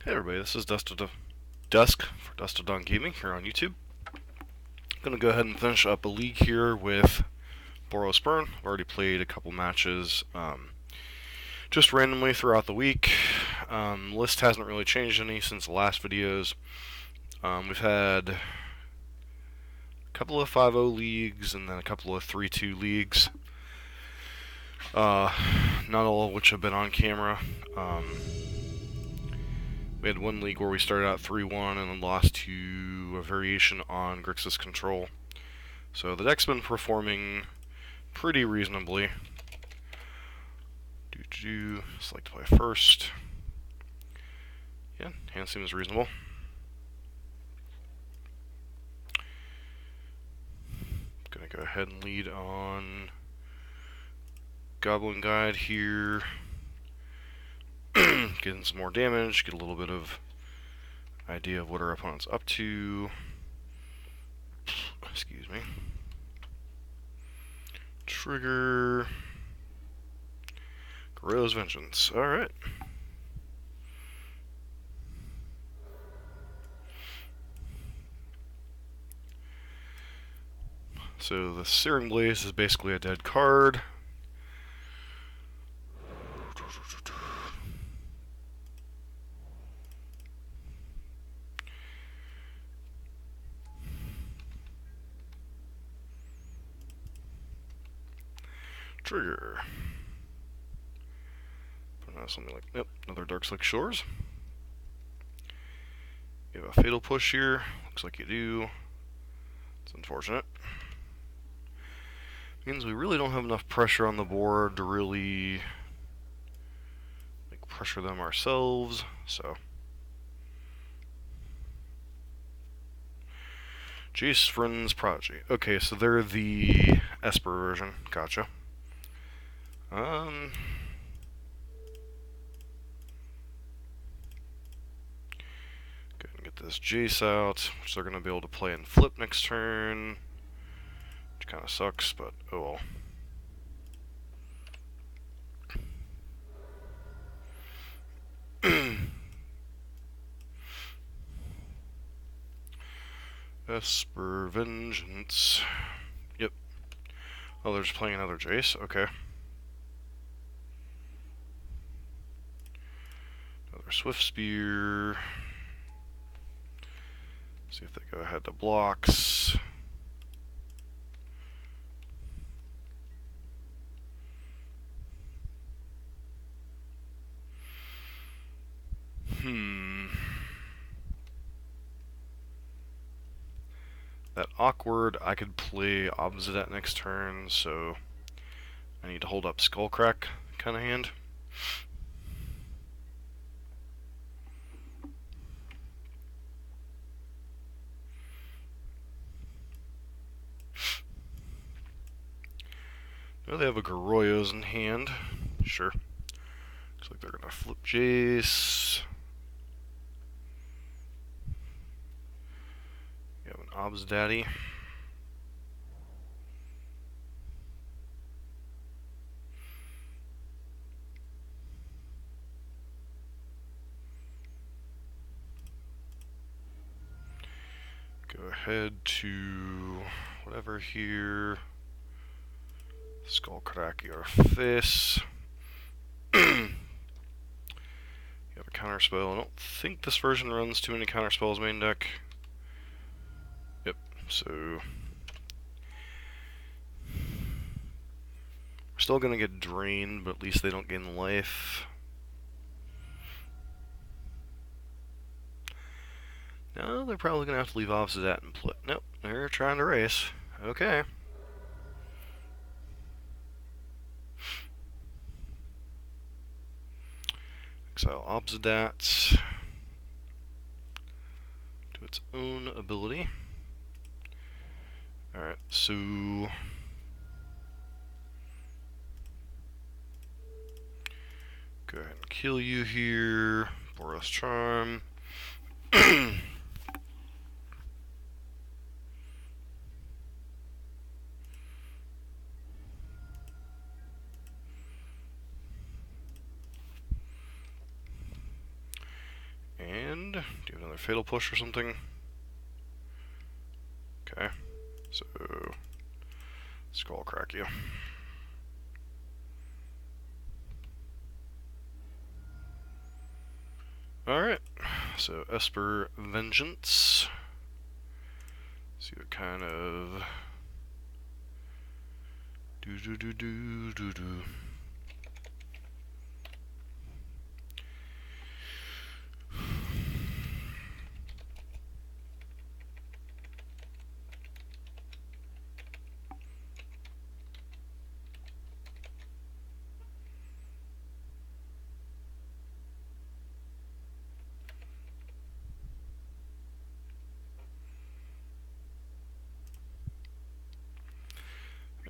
Hey everybody, this is Dusk for Dust to Dawn Gaming here on YouTube. I'm going to go ahead and finish up a league here with Boros. I've already played a couple matches just randomly throughout the week. List hasn't really changed any since the last videos. We've had a couple of 5-0 leagues and then a couple of 3-2 leagues. Not all of which have been on camera. We had one league where we started out 3-1 and then lost to a variation on Grixis control. So the deck's been performing pretty reasonably. Select to play first. Yeah, hand seems reasonable. Gonna go ahead and lead on Goblin Guide here. Getting some more damage, get a little bit of idea of what our opponent's up to. Excuse me. Trigger. Gorilla's Vengeance. Alright. So the Searing Blaze is basically a dead card. Trigger. Something like, yep, another Darkslick Shores. You have a Fatal Push here. Looks like you do. It's unfortunate. Means we really don't have enough pressure on the board to really pressure them ourselves, so. Jace Friends Prodigy. Okay, so they're the Esper version. Gotcha. Go ahead and get this Jace out, which they're going to be able to play and flip next turn. Which kind of sucks, but oh well. Esper Vengeance. Yep. Oh, they're just playing another Jace? Okay. Another Swift Spear. See if they go ahead to blocks. That awkward, I could play Obsidian next turn, so I need to hold up Skullcrack kind of hand. No, they have a Garroyos in hand. Sure. Looks like they're gonna flip Jace. You have an Obs Daddy. Go ahead to whatever here. Skullcrack your face. You have a counterspell. I don't think this version runs too many counterspells main deck. Yep, so we're still gonna get drained, but at least they don't gain life. No, they're probably gonna have to leave off that and play. Nope, they're trying to race. Okay. Exile Obsidat to its own ability. Alright, so go ahead and kill you here. Boros Charm. Fatal Push or something? Okay, so Skull Crack you. Alright, so Esper Vengeance. See what kind of do.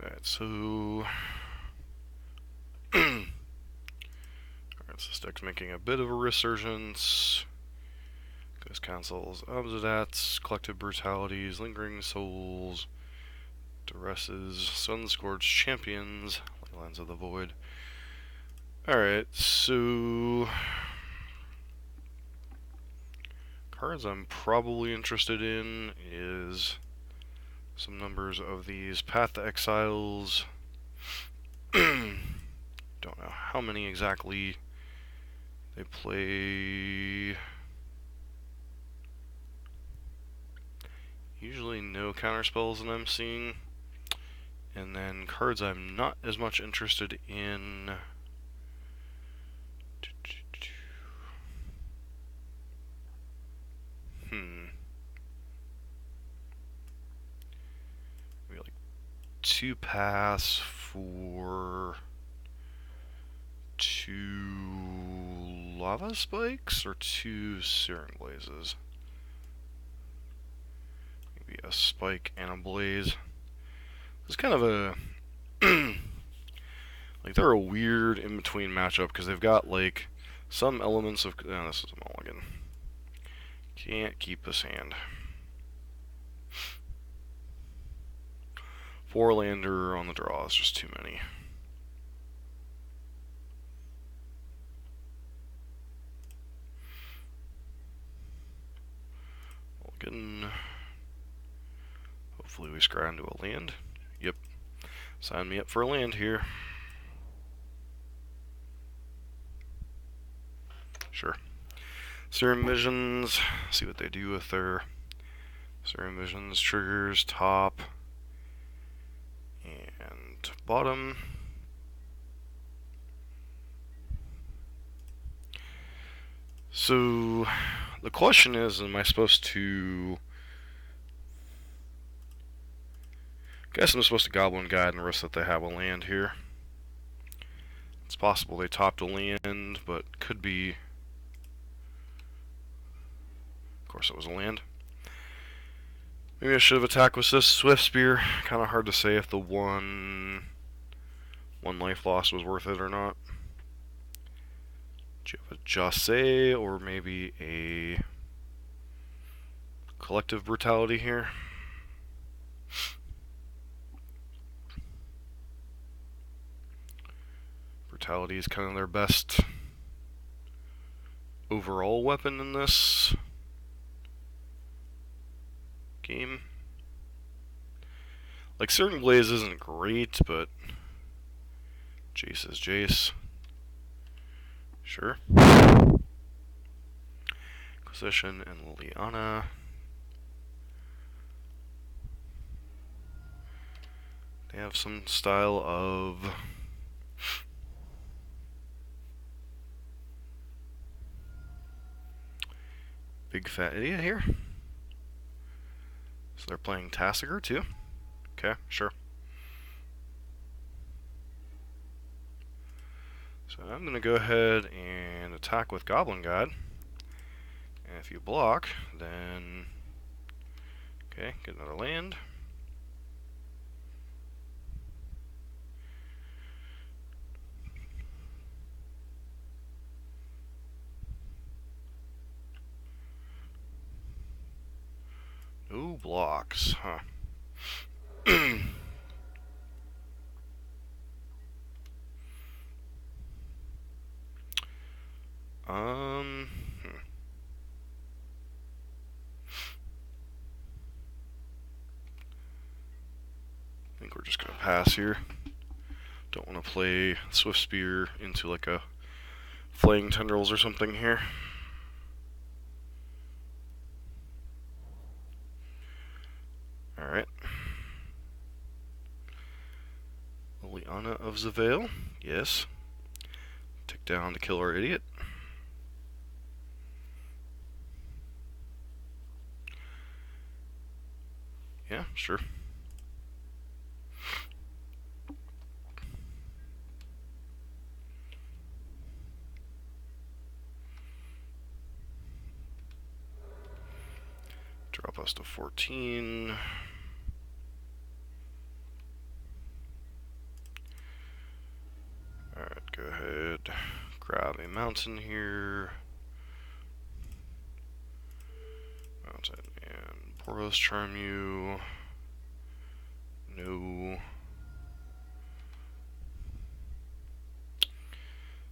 Alright, so alright, so this deck's making a bit of a resurgence. Ghost Councils, Obsidats, Collective Brutalities, Lingering Souls, Duresses, Sunscorched Champions, Lands of the Void. Alright, so cards I'm probably interested in is some numbers of these Path to Exiles. Don't know how many exactly they play. Usually no counterspells that I'm seeing. And then cards I'm not as much interested in. Maybe like 2 pass for 2 Lava Spikes or 2 Searing Blazes. Maybe a Spike and a Blaze. It's kind of a like they're a weird in-between matchup because they've got like some elements of this is a mulligan. Can't keep this hand. 4-lander on the draw is just too many. Mulligan. Hopefully we scry into a land. Yep. Sign me up for a land here. Sure. Serum Visions. See what they do with their Serum Visions. Triggers, top, and bottom. So, the question is, am I supposed to... I guess I'm supposed to Goblin Guide and risk that they have a land here. It's possible they topped a land, but could be... Of course it was a land. Maybe I should have attacked with this Swift Spear. Kind of hard to say if the one life loss was worth it or not. Do you have a Jose or maybe a Collective Brutality here? Brutality is kind of their best overall weapon in this game. Like, Searing Blaze isn't great, but Jace is Jace. Sure. Inquisition and Liliana. They have some style of big fat idiot here. So they're playing Tassiger too. Okay, sure. So I'm going to go ahead and attack with Goblin Guide. And if you block, then... Okay, get another land. No blocks, huh. pass here. Don't want to play Swift Spear into like a Flaying Tendrils or something here. Alright. Liliana of Zavale. Yes. Take down to kill our idiot. Yeah, sure. Drop us to 14. Alright, go ahead. Grab a mountain here. Mountain and Boros charm you. No.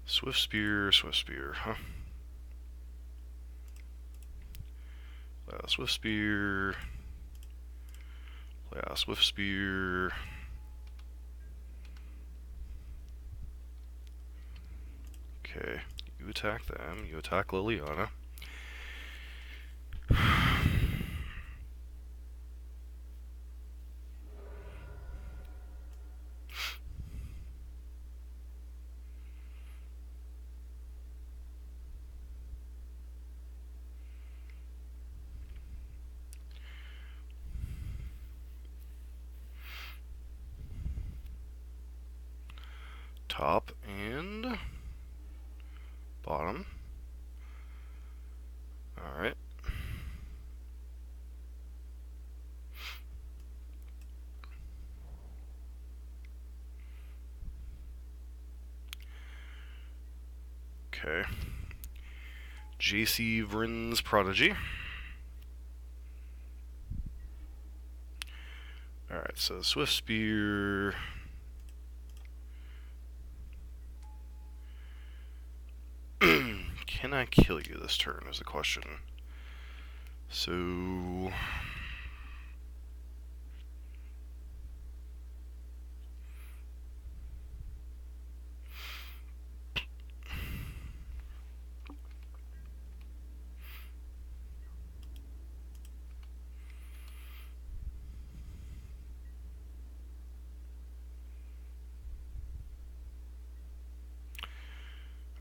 Swift Spear, huh? Swift Spear. Swift Spear. Okay, you attack them, you attack Liliana. Top and bottom. Alright. Okay. JC Vryn's Prodigy. Alright, so Swift Spear. Can I kill you this turn is the question. So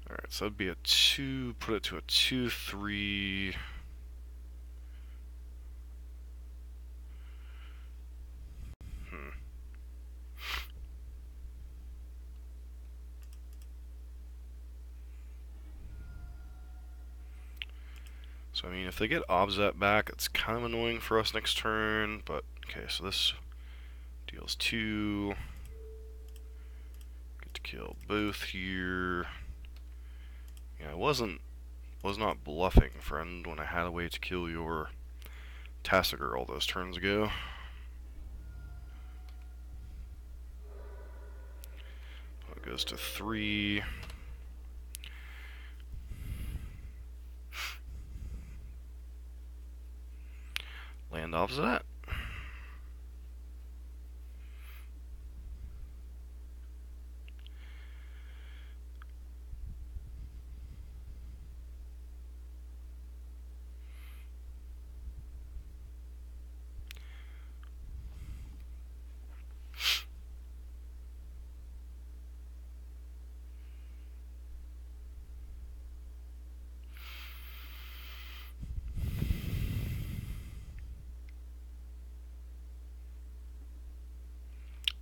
alright, so that'd be a 2, put it to a 2-3. So I mean, if they get Obzet back, it's kind of annoying for us next turn, but okay, so this deals 2. Get to kill both here. Yeah, I was not bluffing, friend, when I had a way to kill your Tassiger all those turns ago. It goes to 3. Land off that.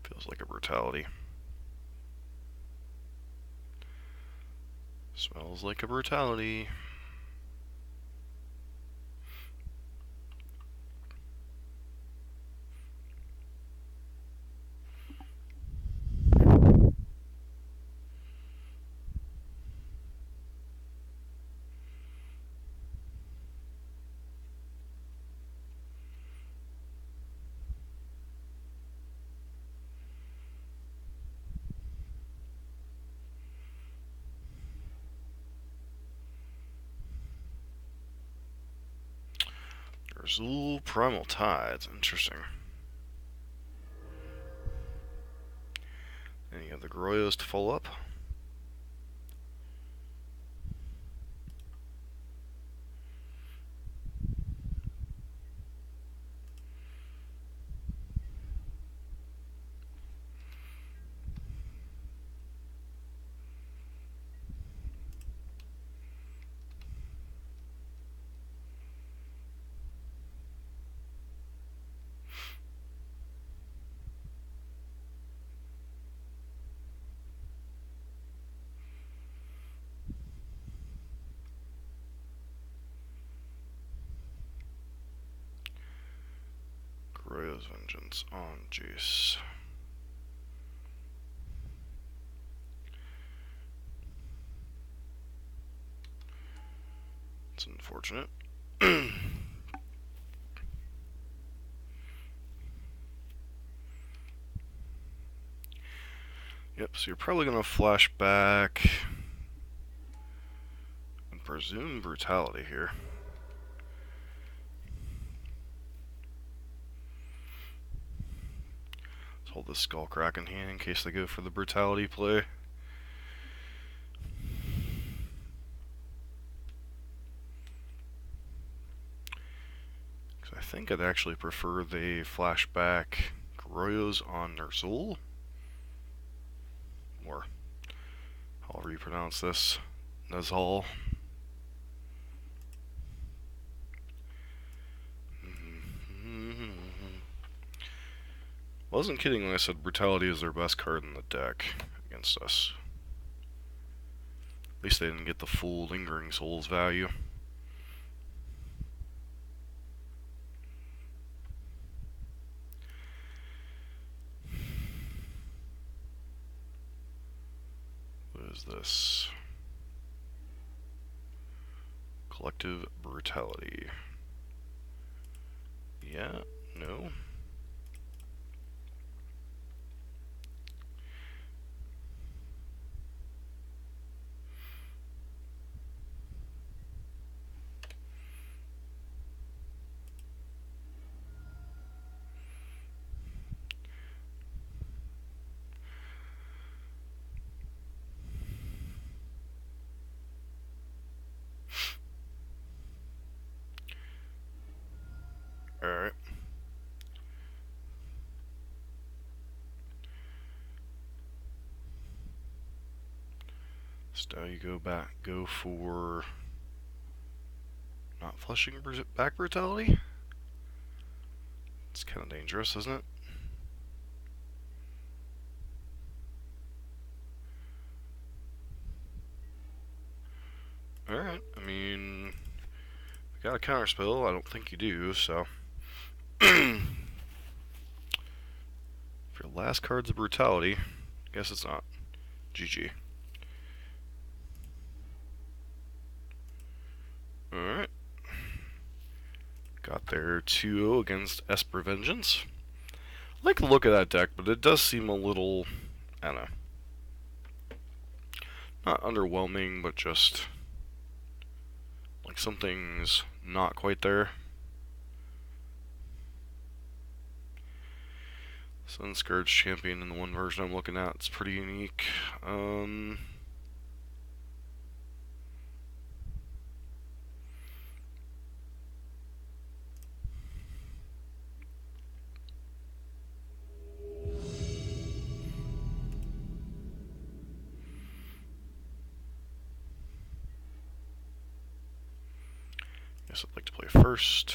Feels like a brutality. Smells like a brutality. There's little Primal Tides. Interesting. have the Groyos to follow up. Groyos Vengeance on Jace. It's unfortunate. Yep, so you're probably going to flash back and presume Brutality here. Let's hold this Skullcrack in hand in case they go for the Brutality play. Because I think I'd actually prefer they flash back Groyos on Ner'zhul, or however you pronounce this, Ner'zhul. Wasn't kidding when I said Brutality is their best card in the deck against us. At least they didn't get the full Lingering Souls value. What is this? Collective Brutality. Yeah, no. Alright. So now you go for not flushing back Brutality? It's kind of dangerous, isn't it? Alright, I mean, we got a counterspell. I don't think you do, so. If your last card's a Brutality, I guess it's not. GG. Alright. Got their 2-0 against Esper Vengeance. I like the look of that deck, but it does seem a little, I don't know, not underwhelming, but just like something's not quite there. Sunscourge Champion in the one version I'm looking at, it's pretty unique. Guess I'd like to play first.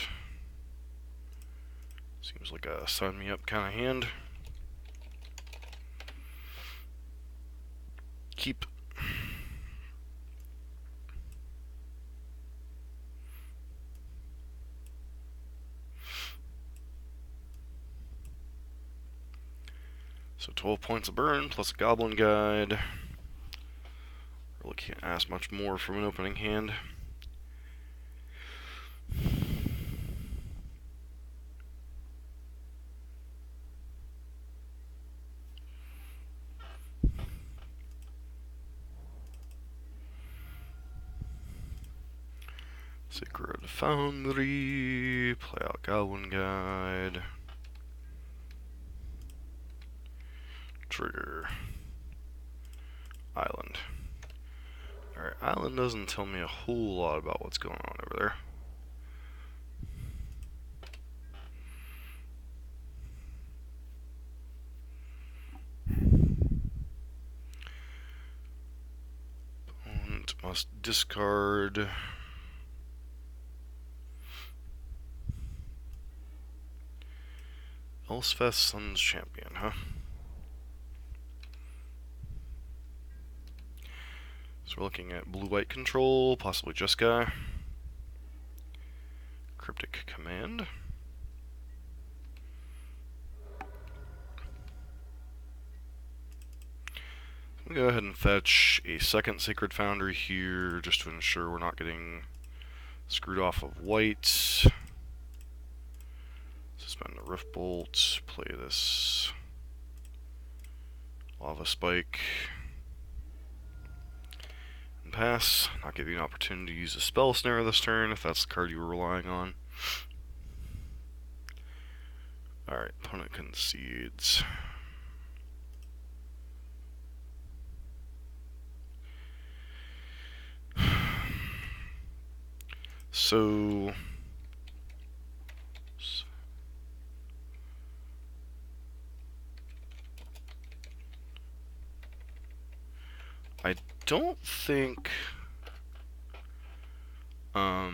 Seems like a sign me up kind of hand. Keep. So 12 points of burn plus a Goblin Guide. Really can't ask much more from an opening hand. Sacred Foundry, play out Goblin Guide, trigger. Island. Alright, Island doesn't tell me a whole lot about what's going on over there. Opponent must discard. Elsfest Sun's Champion, huh? So we're looking at blue-white control, possibly Jeskai. Cryptic Command. I'm going to go ahead and fetch a second Sacred Foundry here, just to ensure we're not getting screwed off of white. Suspend the Rift Bolt, play this Lava Spike, and pass. Not give you an opportunity to use a Spell Snare this turn, if that's the card you were relying on. Alright, opponent concedes. So I don't think I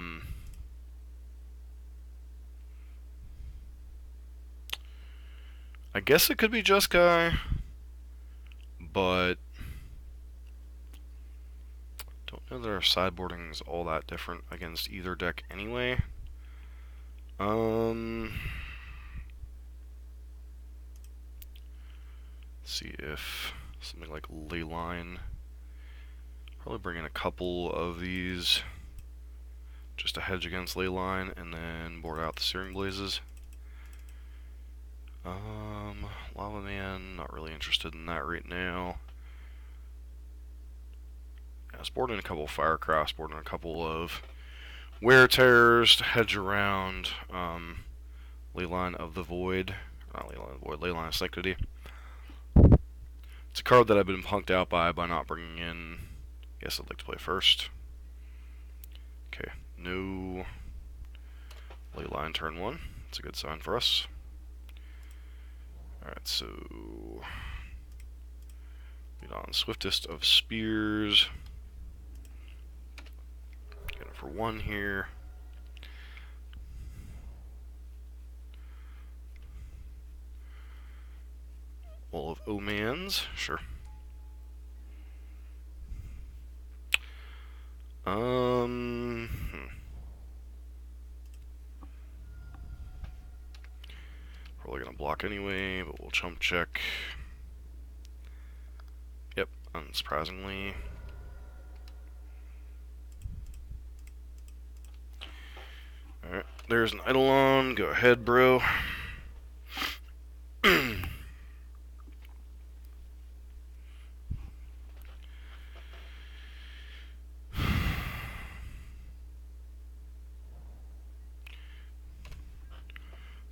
guess it could be Jeskai, but don't know that our sideboarding is all that different against either deck anyway. Let's see if something like Leyline. Probably bring in a couple of these just to hedge against Leyline, and then board out the Searing Blazes. Lava Man, not really interested in that right now. Yeah, let's board in a couple of Firecrafts, board in a couple of Wear Terrors to hedge around Leyline of the Void. Not Leyline of the Void, Leyline of Sanctity. It's a card that I've been punked out by not bringing in. I guess I'd like to play first. Okay, no Leyline turn 1. That's a good sign for us. Alright, so lead on Swiftest of Spears. Get it for 1 here. Wall of Omans, sure. Probably gonna block anyway, but we'll chump check. Yep, unsurprisingly. Alright, there's an Eidolon. Go ahead, bro.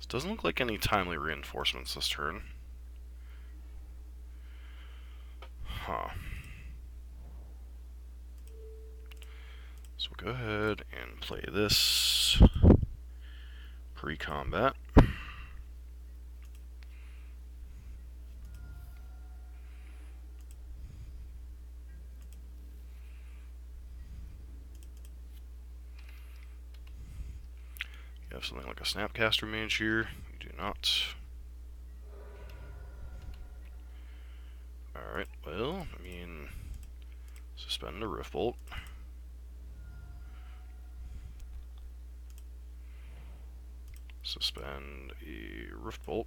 Doesn't look like any timely reinforcements this turn. Huh. So we'll go ahead and play this pre-combat. You have something like a Snapcaster Mage here. You do not. Alright, well, I mean, suspend a Rift Bolt. Suspend a Rift Bolt.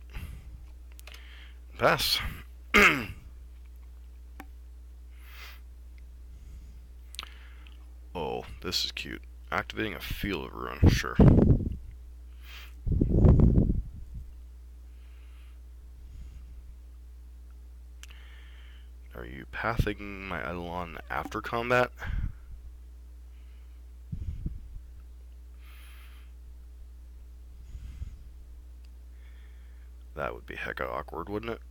Pass. Oh, this is cute. Activating a Field of Ruin, sure. Are you pathing my Eidolon after combat? That would be hecka awkward, wouldn't it?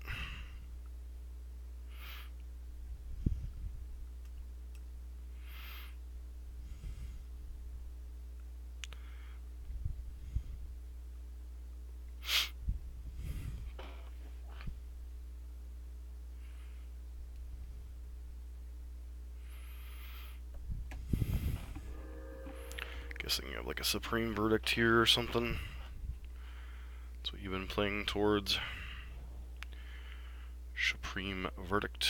Guessing you have like a Supreme Verdict here or something. That's what you've been playing towards. Supreme Verdict.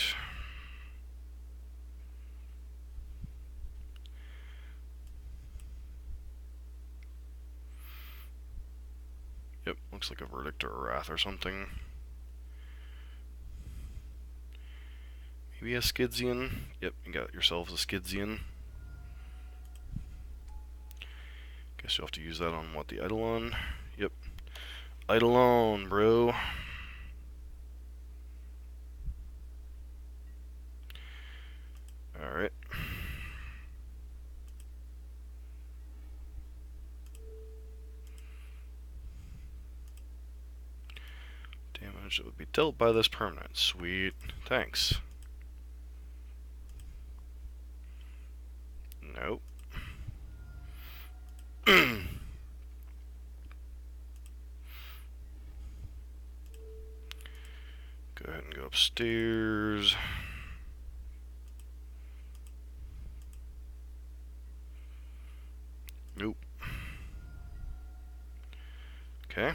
Yep, looks like a Verdict or a Wrath or something. Maybe a Skidsian. Yep, you got yourselves a Skidsian. Guess you'll have to use that on what, the Eidolon? Yep. Eidolon, bro. Alright. Damage that would be dealt by this permanent. Sweet. Thanks. Nope. Go ahead and go upstairs. Nope. Okay.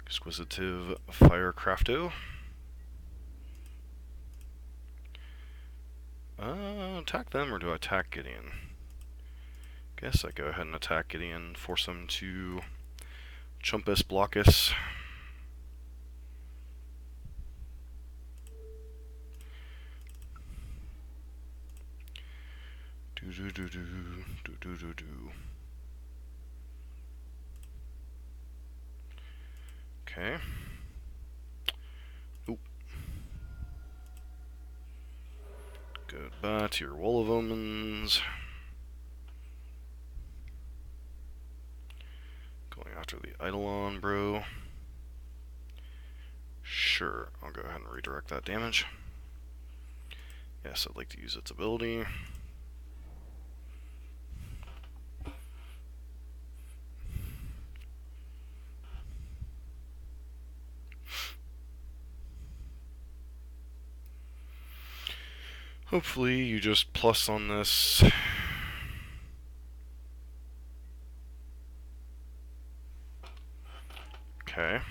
Exquisitive Firecrafto. Attack them, or do I attack Gideon? Guess I go ahead and attack Gideon, force him to Chumpus Blockus. Do. Okay. Oop. Goodbye to your Wall of Omens. Going after the Eidolon, bro. Sure, I'll go ahead and redirect that damage. Yes, I'd like to use its ability. Hopefully you just plus on this. Okay.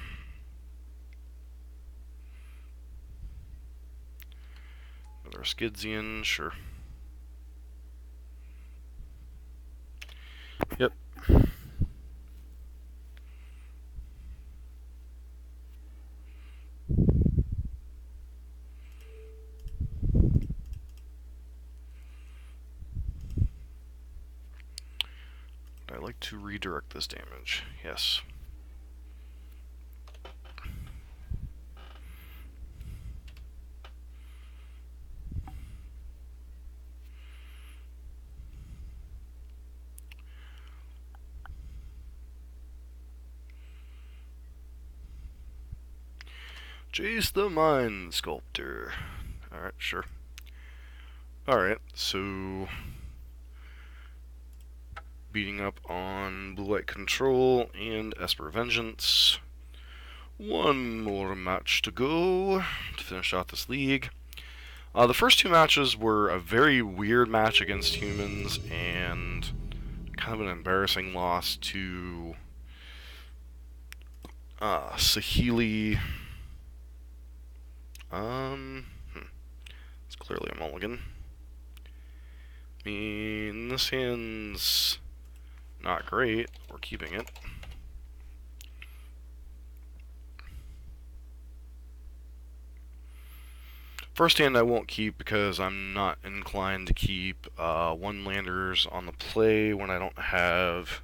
Another Skidsian, sure. Yep. I'd like to redirect this damage. Yes. Jace the Mind Sculptor. Alright, sure. Alright, so beating up on Blue Light Control and Esper Vengeance. One more match to go to finish out this league. The first two matches were a very weird match against humans and kind of an embarrassing loss to Saheeli. It's clearly a mulligan. I mean, this hand's not great. We're keeping it. First hand I won't keep because I'm not inclined to keep one landers on the play when I don't have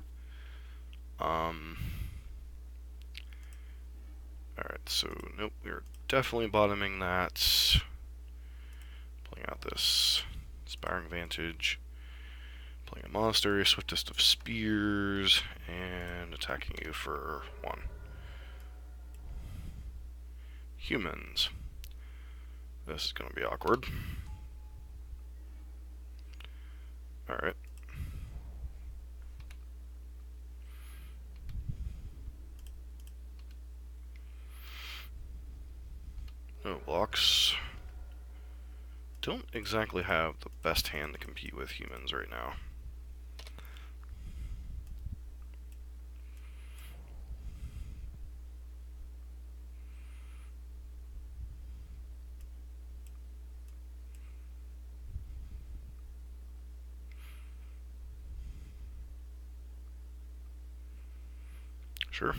alright, so nope, we're definitely bottoming that. Pulling out this Inspiring Vantage. Playing a Monastery, Swiftest of Spears, and attacking you for 1. Humans. This is going to be awkward. Alright. No blocks. Don't exactly have the best hand to compete with humans right now. Sure.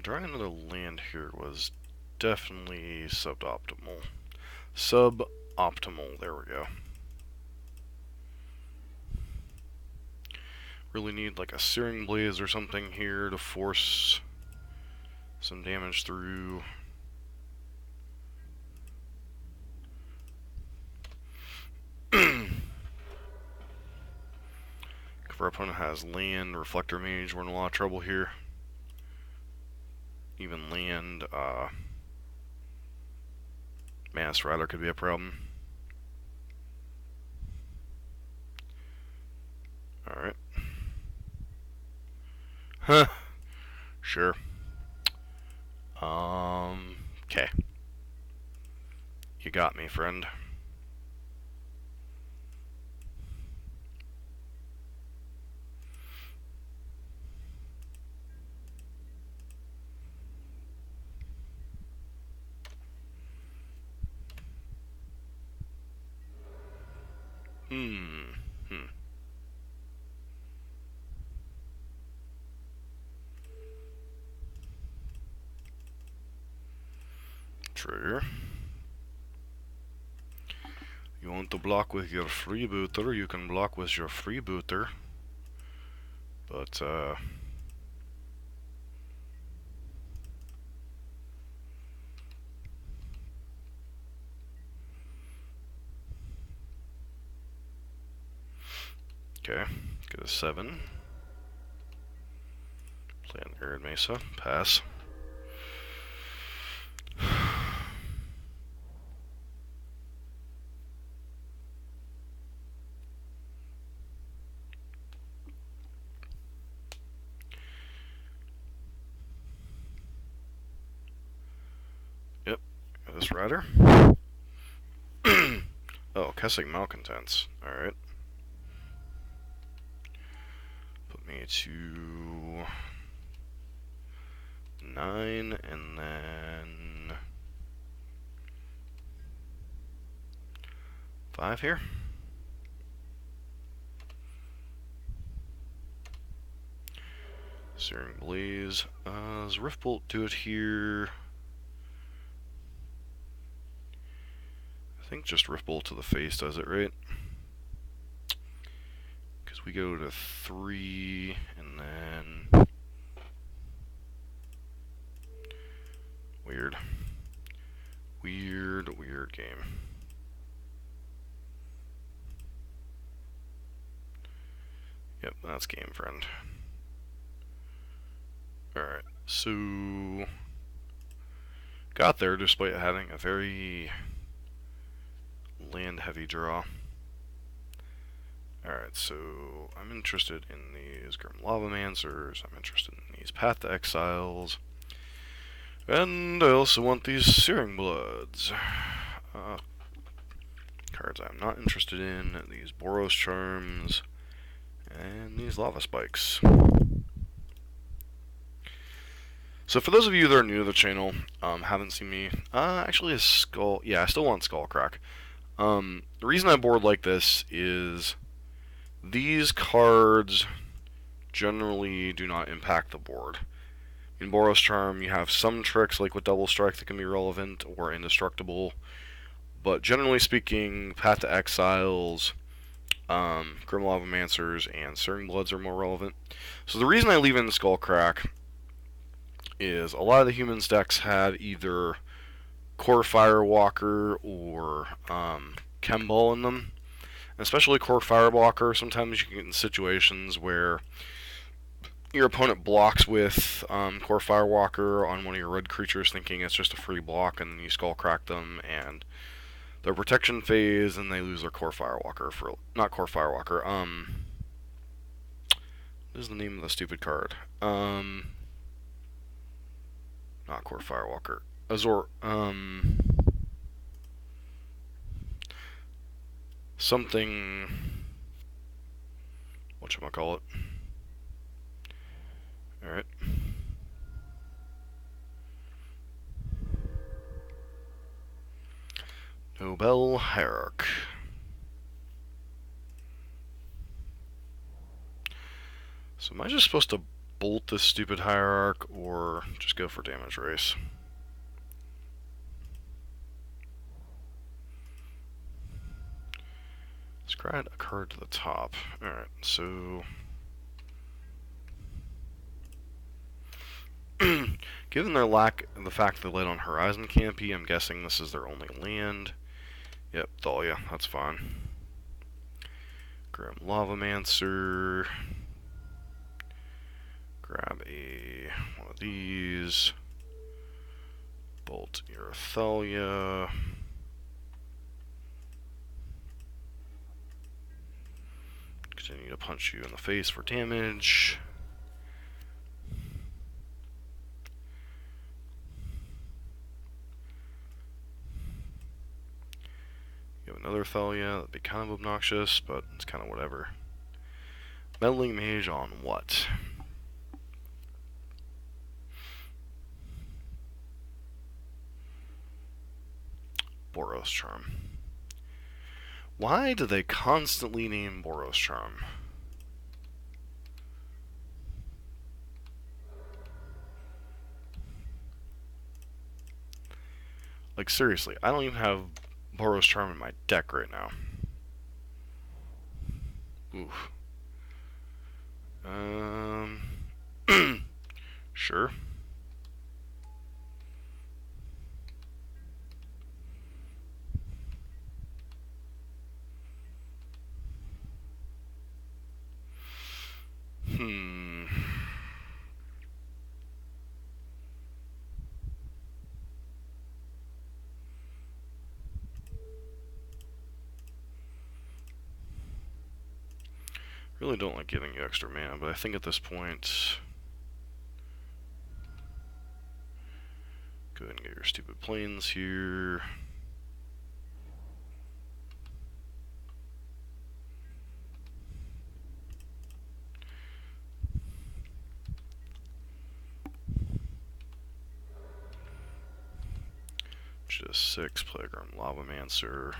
Drawing another land here was definitely suboptimal. Suboptimal, there we go. Really need like a Searing Blaze or something here to force some damage through. If our opponent has land, Reflector Mage, we're in a lot of trouble here. Even land, Mass Rider could be a problem. Alright. Huh. Sure. Okay. You got me, friend. Trigger. You want to block with your freebooter, you can block with your freebooter. But, okay, get a 7. Play an Arid Mesa, pass. Yep, got this rider. Oh, Kessig Malcontents, alright. Put me to 9, and then 5 here. Searing Blaze. Does Riftbolt do it here? I think just Riftbolt to the face does it, right? Because we go to 3, and then... Weird. Weird game. Yep, that's game, friend. Alright, so... Got there despite having a very land-heavy draw. Alright, so I'm interested in these Grim Lavamancers, I'm interested in these Path to Exiles, and I also want these Searing Bloods. Cards I'm not interested in, these Boros Charms, and these Lava Spikes. So for those of you that are new to the channel, haven't seen me, actually a Skull, yeah, I still want Skullcrack. The reason I board like this is these cards generally do not impact the board. In Boros Charm, you have some tricks, like with Double Strike, that can be relevant or indestructible. But generally speaking, Path to Exiles, Grim Lavamancers, and Searing Bloods are more relevant. So the reason I leave in Skullcrack is a lot of the humans decks had either Core Firewalker or Chemball in them. And especially Core Firewalker, sometimes you can get in situations where your opponent blocks with Core Firewalker on one of your red creatures thinking it's just a free block, and then you Skullcrack them, and their protection phase, and they lose their Core Firewalker for... Not Core Firewalker, what is the name of the stupid card? Not Core Firewalker. Azor, something... Whatchamacallit? Alright. Obel Hierarch. So am I just supposed to bolt this stupid Hierarch, or just go for damage race? Let's grab a card to the top. Alright, so... given their lack of the fact they led on Horizon Campy, I'm guessing this is their only land. Yep, Thalia, that's fine. Grab Lavamancer. Grab one of these. Bolt your Thalia. Continue to punch you in the face for damage. You have another Thalia, that'd be kind of obnoxious, but it's kind of whatever. Meddling Mage on what? Boros Charm. Why do they constantly name Boros Charm? Like, seriously, I don't even have Boros Charm in my deck right now. Oof. Sure. Really don't like giving you extra mana, but I think at this point, go ahead and get your stupid planes here. Just 6, Playground Lavamancer.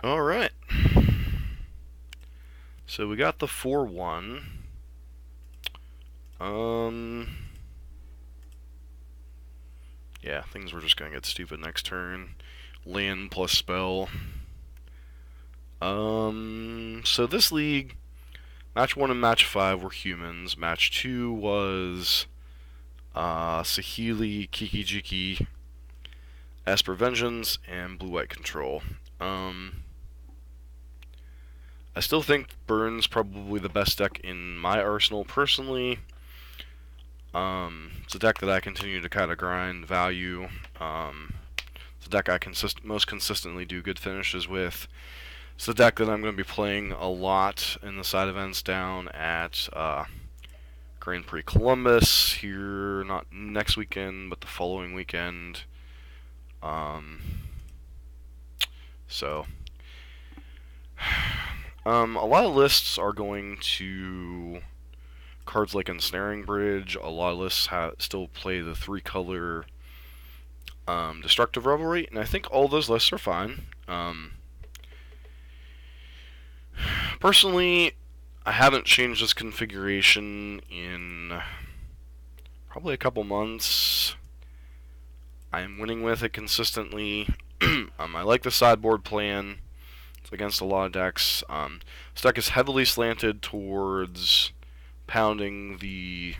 Alright. So we got the 4-1. Yeah, things were just gonna get stupid next turn. Land plus spell. So this league, match 1 and match 5 were humans. Match 2 was Saheeli, Kiki Jiki, Esper Vengeance, and Blue-White Control. I still think Burn's probably the best deck in my arsenal personally. It's a deck that I continue to kind of grind value. It's a deck I most consistently do good finishes with. It's a deck that I'm going to be playing a lot in the side events down at Grand Prix Columbus here, not next weekend, but the following weekend. A lot of lists are going to cards like Ensnaring Bridge. A lot of lists still play the 3-color Destructive Revelry, and I think all those lists are fine. Personally, I haven't changed this configuration in probably a couple months. I'm winning with it consistently. I like the sideboard plan. It's against a lot of decks. This deck is heavily slanted towards pounding the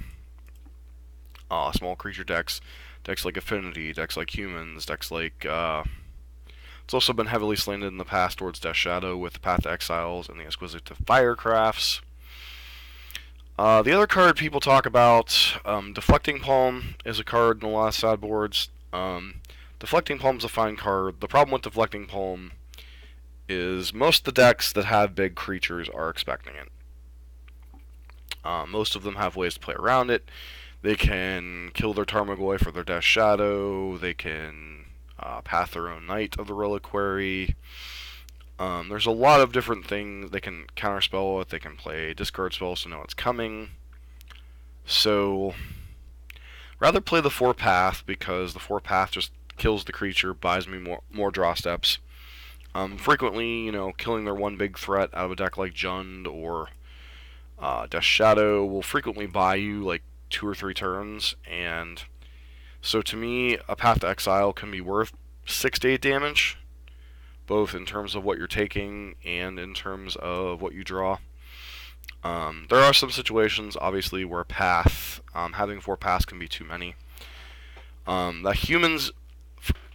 small creature decks. Decks like Affinity, decks like Humans, decks like... it's also been heavily slanted in the past towards Death Shadow with the Path to Exiles and the Exquisite Firecrafts. The other card people talk about, Deflecting Palm, is a card in a lot of sideboards. Deflecting Palm's a fine card. The problem with Deflecting Palm is most of the decks that have big creatures are expecting it. Most of them have ways to play around it. They can kill their Tarmogoyf for their Death Shadow. They can path their own Knight of the Reliquary. There's a lot of different things. They can counterspell it. They can play discard spells to know it's coming. So rather play the 4 path, because the 4 path just kills the creature, buys me more draw steps. Frequently, killing their one big threat out of a deck like Jund or Death Shadow will frequently buy you like 2 or 3 turns, and so to me, a Path to Exile can be worth 6 to 8 damage, both in terms of what you're taking and in terms of what you draw. There are some situations, obviously, where having 4 paths can be too many. The humans,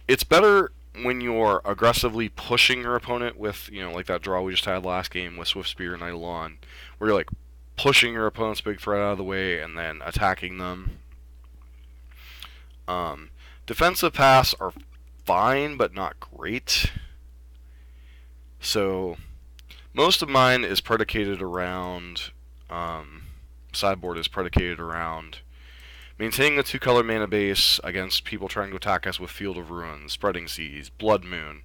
it's better when you're aggressively pushing your opponent with, like that draw we just had last game with Swift Spear and Eidolon, where you're like pushing your opponent's big threat out of the way and then attacking them. Defensive paths are fine, but not great. So most of mine is predicated around, sideboard is predicated around maintaining the 2-color mana base against people trying to attack us with Field of Ruins, Spreading Seas, Blood Moon,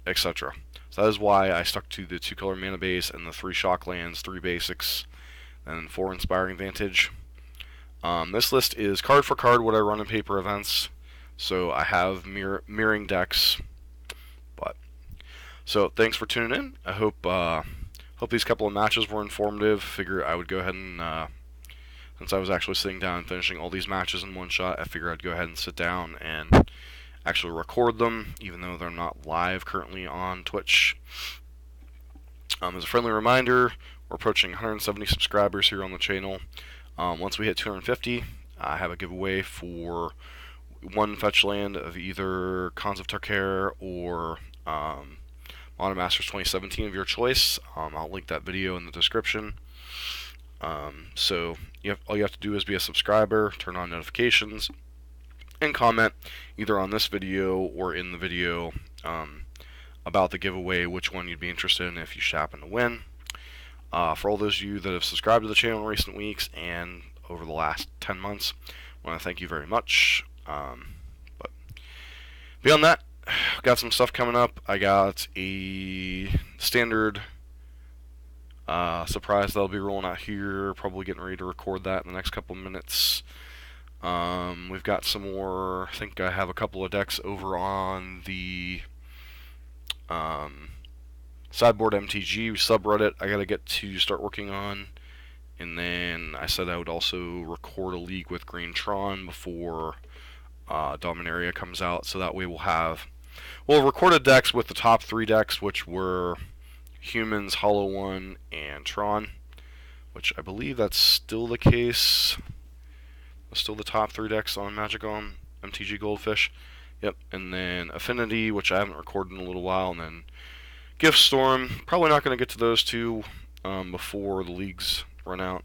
etc. So that is why I stuck to the 2-color mana base and the 3 shock lands, 3 basics, and 4 Inspiring Vantage. This list is card for card what I run in paper events, so I have mirroring decks. So thanks for tuning in. I hope these couple of matches were informative. Figure I would go ahead and since I was actually sitting down and finishing all these matches in one shot, I figured I'd go ahead and sit down and actually record them, even though they're not live currently on Twitch. As a friendly reminder, we're approaching 170 subscribers here on the channel. Once we hit 250, I have a giveaway for 1 fetch land of either Khans of Tarkir or Modern Masters 2017 of your choice. I'll link that video in the description. So all you have to do is be a subscriber, turn on notifications, and comment either on this video or in the video about the giveaway, which one you'd be interested in if you should happen to win. For all those of you that have subscribed to the channel in recent weeks and over the last 10 months, I want to thank you very much. But beyond that, got some stuff coming up. I got a standard surprise that'll be rolling out here. Probably getting ready to record that in the next couple minutes. We've got some more. I think I have a couple of decks over on the Sideboard MTG subreddit I gotta get to start working on. And then I said I would also record a league with Green Tron before Dominaria comes out, so that way we'll record decks with the top 3 decks, which were Humans, Hollow One, and Tron, which I believe that's still the case. Still the top 3 decks on Magic on MTG Goldfish. Yep, and then Affinity, which I haven't recorded in a little while, and then Gift Storm. Probably not going to get to those 2 before the leagues run out.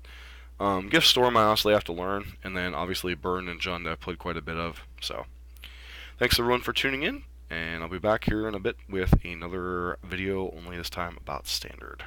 Gift Storm I honestly have to learn, and then obviously Burn and Jund I've played quite a bit of. So thanks everyone for tuning in, and I'll be back here in a bit with another video, only this time about Standard.